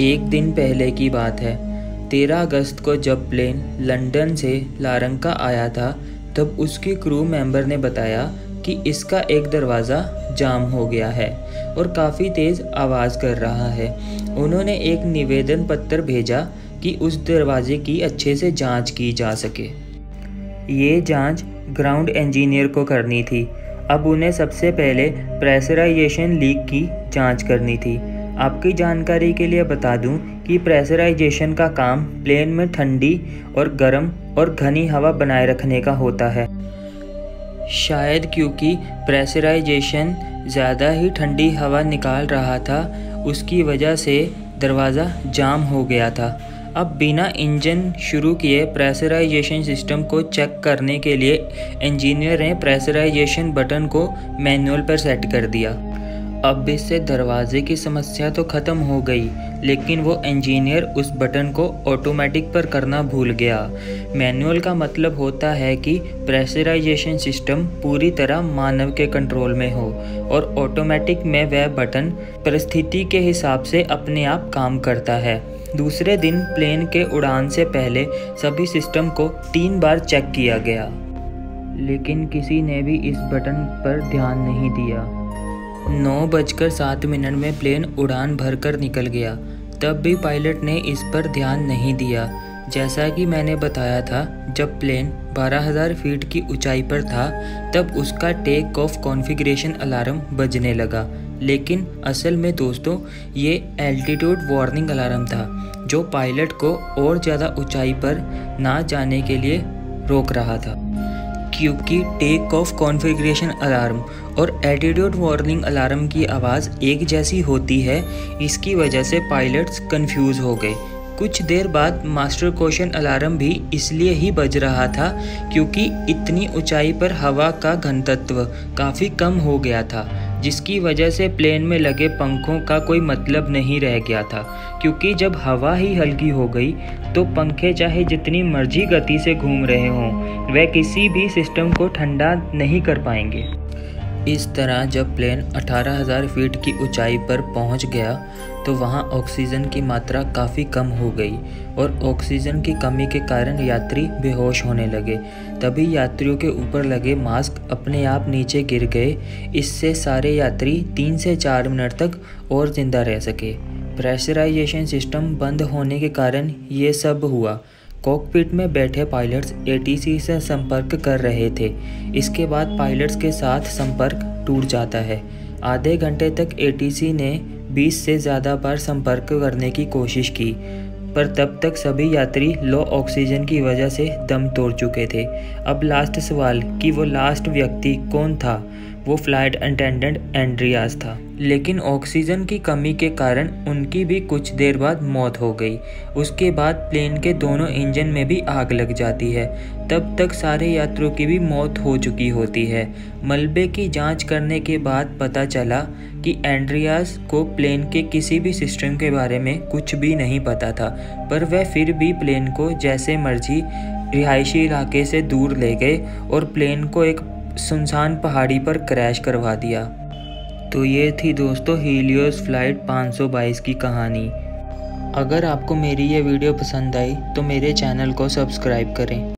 एक दिन पहले की बात है। 13 अगस्त को जब प्लेन लंदन से लारंका आया था, तब उसके क्रू मेंबर ने बताया कि इसका एक दरवाज़ा जाम हो गया है और काफ़ी तेज़ आवाज़ कर रहा है। उन्होंने एक निवेदन पत्र भेजा कि उस दरवाजे की अच्छे से जांच की जा सके। ये जांच ग्राउंड इंजीनियर को करनी थी। अब उन्हें सबसे पहले प्रेशराइजेशन लीक की जांच करनी थी। आपकी जानकारी के लिए बता दूं कि प्रेशराइजेशन का काम प्लेन में ठंडी और गर्म और घनी हवा बनाए रखने का होता है। शायद क्योंकि प्रेशराइजेशन ज़्यादा ही ठंडी हवा निकाल रहा था, उसकी वजह से दरवाज़ा जाम हो गया था। अब बिना इंजन शुरू किए प्रेशराइजेशन सिस्टम को चेक करने के लिए इंजीनियर ने प्रेशराइजेशन बटन को मैनुअल पर सेट कर दिया। अब इससे दरवाजे की समस्या तो ख़त्म हो गई, लेकिन वो इंजीनियर उस बटन को ऑटोमेटिक पर करना भूल गया। मैनुअल का मतलब होता है कि प्रेशराइजेशन सिस्टम पूरी तरह मानव के कंट्रोल में हो और ऑटोमेटिक में वह बटन परिस्थिति के हिसाब से अपने आप काम करता है। दूसरे दिन प्लेन के उड़ान से पहले सभी सिस्टम को 3 बार चेक किया गया, लेकिन किसी ने भी इस बटन पर ध्यान नहीं दिया। 9:07 में प्लेन उड़ान भरकर निकल गया, तब भी पायलट ने इस पर ध्यान नहीं दिया। जैसा कि मैंने बताया था, जब प्लेन 12,000 फीट की ऊंचाई पर था, तब उसका टेक ऑफ कॉन्फ़िगरेशन अलार्म बजने लगा। लेकिन असल में दोस्तों, ये एल्टीट्यूड वार्निंग अलार्म था, जो पायलट को और ज़्यादा ऊंचाई पर ना जाने के लिए रोक रहा था। क्योंकि टेक ऑफ कॉन्फ़िगरेशन अलार्म और एल्टीट्यूड वार्निंग अलार्म की आवाज़ एक जैसी होती है, इसकी वजह से पायलट्स कंफ्यूज हो गए। कुछ देर बाद मास्टर कॉशन अलार्म भी इसलिए ही बज रहा था क्योंकि इतनी ऊंचाई पर हवा का घनत्व काफ़ी कम हो गया था, जिसकी वजह से प्लेन में लगे पंखों का कोई मतलब नहीं रह गया था। क्योंकि जब हवा ही हल्की हो गई तो पंखे चाहे जितनी मर्जी गति से घूम रहे हों, वह किसी भी सिस्टम को ठंडा नहीं कर पाएंगे। इस तरह जब प्लेन 18,000 फीट की ऊंचाई पर पहुंच गया तो वहां ऑक्सीजन की मात्रा काफ़ी कम हो गई और ऑक्सीजन की कमी के कारण यात्री बेहोश होने लगे। तभी यात्रियों के ऊपर लगे मास्क अपने आप नीचे गिर गए। इससे सारे यात्री 3 से 4 मिनट तक और ज़िंदा रह सके। प्रेशराइजेशन सिस्टम बंद होने के कारण ये सब हुआ। कॉकपिट में बैठे पायलट्स एटीसी से संपर्क कर रहे थे। इसके बाद पायलट्स के साथ संपर्क टूट जाता है। आधे घंटे तक एटीसी ने 20 से ज़्यादा बार संपर्क करने की कोशिश की, पर तब तक सभी यात्री लो ऑक्सीजन की वजह से दम तोड़ चुके थे। अब लास्ट सवाल कि वो लास्ट व्यक्ति कौन था? वो फ्लाइट अटेंडेंट एंड्रियास था। लेकिन ऑक्सीजन की कमी के कारण उनकी भी कुछ देर बाद मौत हो गई। उसके बाद प्लेन के दोनों इंजन में भी आग लग जाती है। तब तक सारे यात्रियों की भी मौत हो चुकी होती है। मलबे की जांच करने के बाद पता चला कि एंड्रियास को प्लेन के किसी भी सिस्टम के बारे में कुछ भी नहीं पता था, पर वह फिर भी प्लेन को जैसे मर्जी रिहायशी इलाके से दूर ले गए और प्लेन को एक सुनसान पहाड़ी पर क्रैश करवा दिया। तो ये थी दोस्तों हीलियोस फ्लाइट 522 की कहानी। अगर आपको मेरी ये वीडियो पसंद आई तो मेरे चैनल को सब्सक्राइब करें।